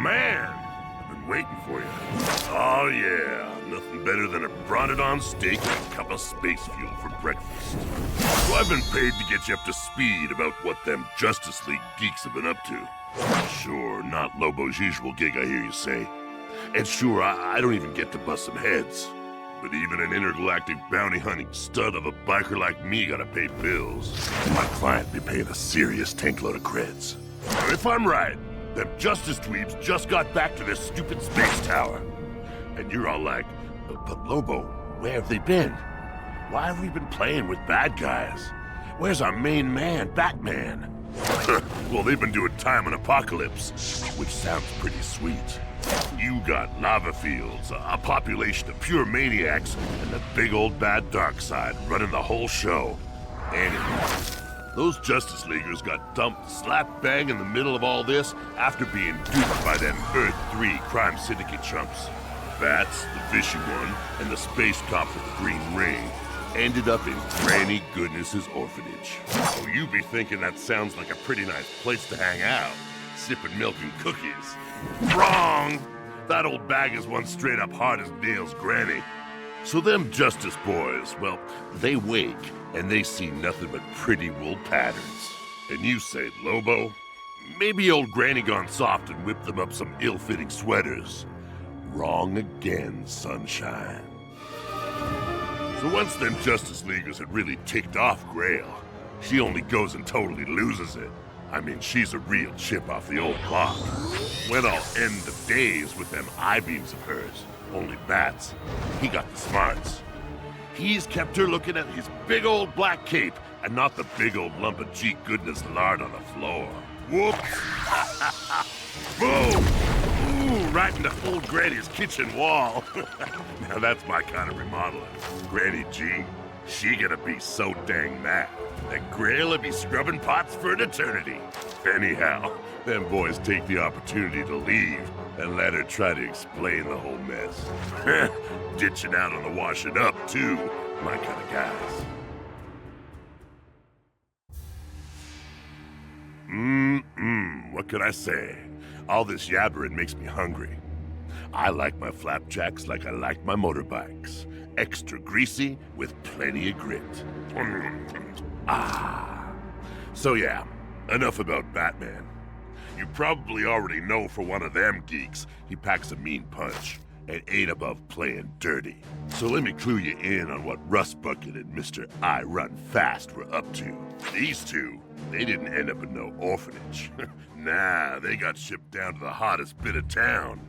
man! I've been waiting for you. Oh yeah, nothing better than a Bronodon steak and a cup of space fuel for breakfast. So I've been paid to get you up to speed about what them Justice League geeks have been up to. Sure, not Lobo's usual gig, I hear you say. And sure, I don't even get to bust some heads. But even an intergalactic bounty-hunting stud of a biker like me gotta pay bills. And my client be paying a serious tankload of creds. Now, if I'm right, them Justice Dweebs just got back to this stupid space tower. And you're all like, but Lobo, where have they been? Why have we been playing with bad guys? Where's our main man, Batman? Well, they've been doing time on Apocalypse, which sounds pretty sweet. You got lava fields, a population of pure maniacs, and the big old bad Darkseid running the whole show. Anyway, those Justice Leaguers got dumped slap bang in the middle of all this after being duped by them Earth 3 crime syndicate chumps. Bats, the fishy one, and the space cop with the green ring ended up in Granny Goodness's orphanage. Oh, you be thinking that sounds like a pretty nice place to hang out, sipping milk and cookies. Wrong! That old bag is one straight up hard as nails granny. So them Justice boys, well, they wake and they see nothing but pretty wool patterns. And you say, Lobo, maybe old Granny gone soft and whipped them up some ill-fitting sweaters. Wrong again, sunshine. So once them Justice Leaguers had really ticked off Grail, she only goes and totally loses it. I mean, she's a real chip off the old block. When I'll end the days with them I-beams of hers. Only Bats, he got the smarts. He's kept her looking at his big old black cape and not the big old lump of G goodness lard on the floor. Whoops! Boom! Ooh, right into old Granny's kitchen wall. Now that's my kind of remodeling. Granny G, she gonna be so dang mad that Grail'll be scrubbing pots for an eternity. Anyhow, them boys take the opportunity to leave and let her try to explain the whole mess. Ditching out on the washing up, too. My kind of guys. What can I say? All this yabbering makes me hungry. I like my flapjacks like I like my motorbikes. Extra greasy with plenty of grit. So yeah, enough about Batman. You probably already know for one of them geeks, he packs a mean punch and ain't above playing dirty. So let me clue you in on what Rust Bucket and Mr. I Run Fast were up to. These two, they didn't end up in no orphanage. Nah, they got shipped down to the hottest bit of town.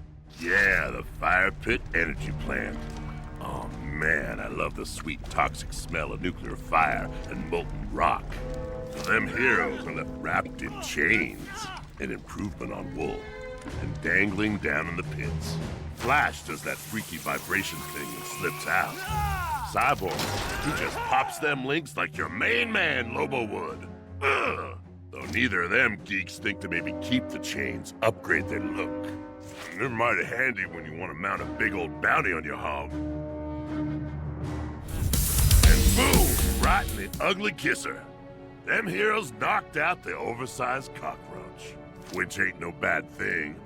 Yeah, the Fire Pit Energy Plant. Oh man, I love the sweet toxic smell of nuclear fire and molten rock. So them heroes are left wrapped in chains, an improvement on wool, and dangling down in the pits. Flash does that freaky vibration thing and slips out. Cyborg, he just pops them links like your main man, Lobo would. Ugh. Though neither of them geeks think to maybe keep the chains, upgrade their look. They're mighty handy when you want to mount a big old bounty on your hog. And boom, right in the ugly kisser. Them heroes knocked out the oversized cockroach. Which ain't no bad thing.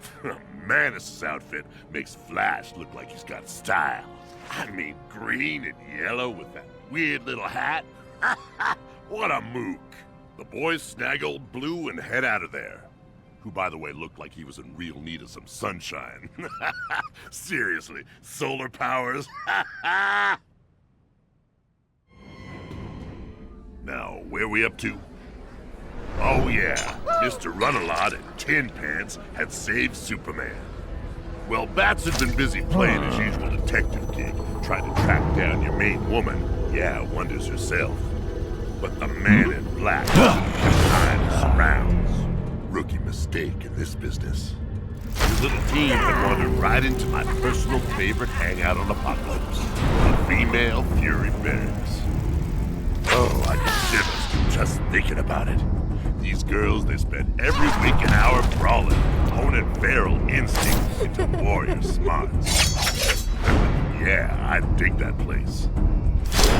Manus' outfit makes Flash look like he's got style. I mean, green and yellow with that weird little hat. What a mook. The boys snag old Blue and head out of there. Who, by the way, looked like he was in real need of some sunshine. Seriously, solar powers? Now, where we up to? Oh yeah, Mr. Run-A-Lot and Tin Pants had saved Superman. Well, Bats had been busy playing his usual detective gig, trying to track down your main woman. Yeah, wonders herself. But the Man in Black behind his surrounds. Rookie mistake in this business. His little team had wandered right into my personal favorite hangout on Apocalypse, the Female Fury Barracks. Oh, I get shivers just thinking about it. These girls, they spend every waking hour brawling, honing feral instincts into warrior smarts. Yeah, I dig that place.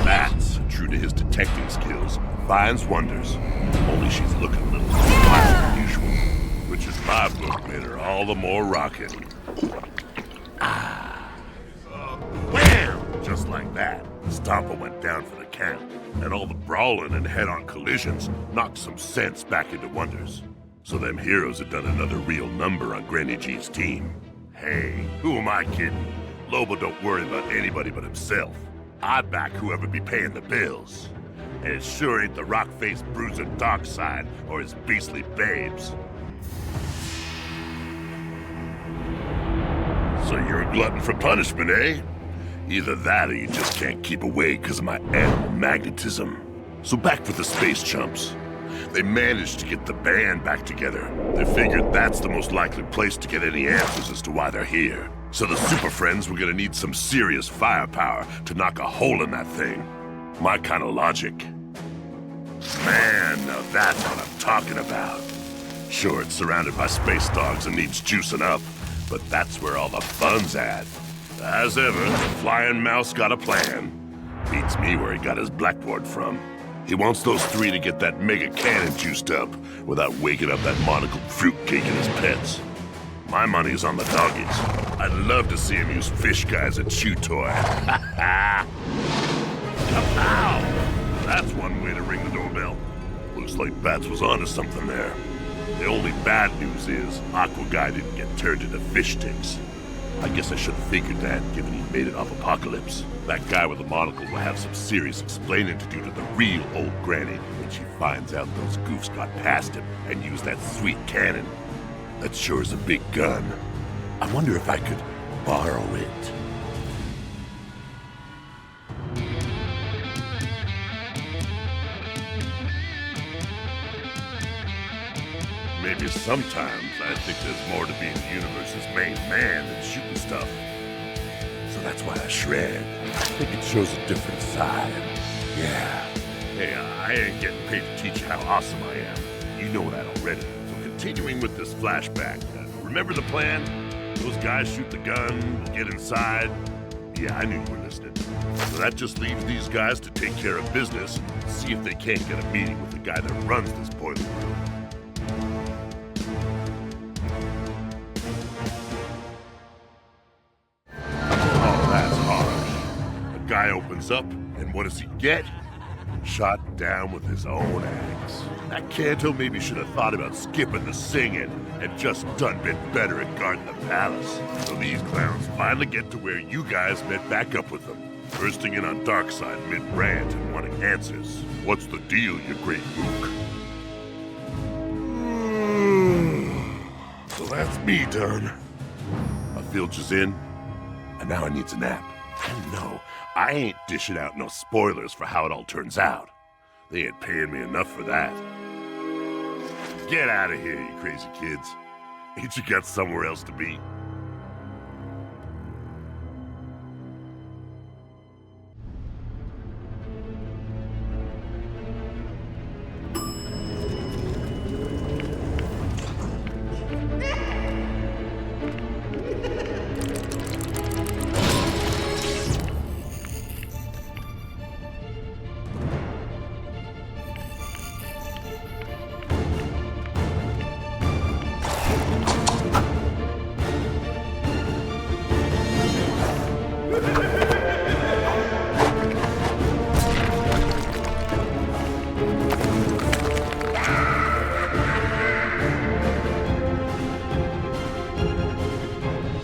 Bats, true to his detecting skills, finds wonders. Only she's looking a little wild than usual, which in my book made her all all the more rocking. Wham! Just like that, Stompa went down for the count, and all the brawling and head-on collisions knocked some sense back into Wonders. So them heroes had done another real number on Granny G's team. Hey, who am I kidding? Lobo don't worry about anybody but himself. I back whoever be paying the bills. And it sure ain't the rock-faced bruiser Darkseid or his beastly babes. So you're a glutton for punishment, eh? Either that or you just can't keep away because of my animal magnetism. So back with the space chumps. They managed to get the band back together. They figured that's the most likely place to get any answers as to why they're here. So the Super Friends were gonna need some serious firepower to knock a hole in that thing. My kind of logic. Man, now that's what I'm talking about. Sure, it's surrounded by space dogs and needs juicing up, but that's where all the fun's at. As ever, the Flying Mouse got a plan. Beats me where he got his blackboard from. He wants those three to get that mega cannon juiced up without waking up that monocled fruitcake and his pets. My money's on the doggies. I'd love to see him use fish guys at Chew Toy. Kapow! That's one way to ring the doorbell. Looks like Bats was onto something there. The only bad news is Aqua Guy didn't get turned into fish sticks. I guess I should have figured that, given he made it off Apocalypse. That guy with the monocle will have some serious explaining to do to the real old Granny when she finds out those goofs got past him and used that sweet cannon. That sure is a big gun. I wonder if I could borrow it. Maybe sometimes I think there's more to being the universe's main man than shooting stuff. So that's why I shred. I think it shows a different side. Yeah. Hey, I ain't getting paid to teach you how awesome I am. You know that already. So continuing with this flashback, remember the plan? Those guys shoot the gun, get inside. Yeah, I knew you were listening. So that just leaves these guys to take care of business and see if they can't get a meeting with the guy that runs this boiler room. Guy opens up, and what does he get? Shot down with his own axe. That Kanto maybe should have thought about skipping the singing and just done been better at guarding the palace. So these clowns finally get to where you guys met back up with them, bursting in on Darkseid mid-rant and wanting answers. What's the deal, you great mook? So that's me done. My filch is in, and now I needs a nap. And no, I ain't dishing out no spoilers for how it all turns out. They ain't paying me enough for that. Get out of here, you crazy kids. Ain't you got somewhere else to be?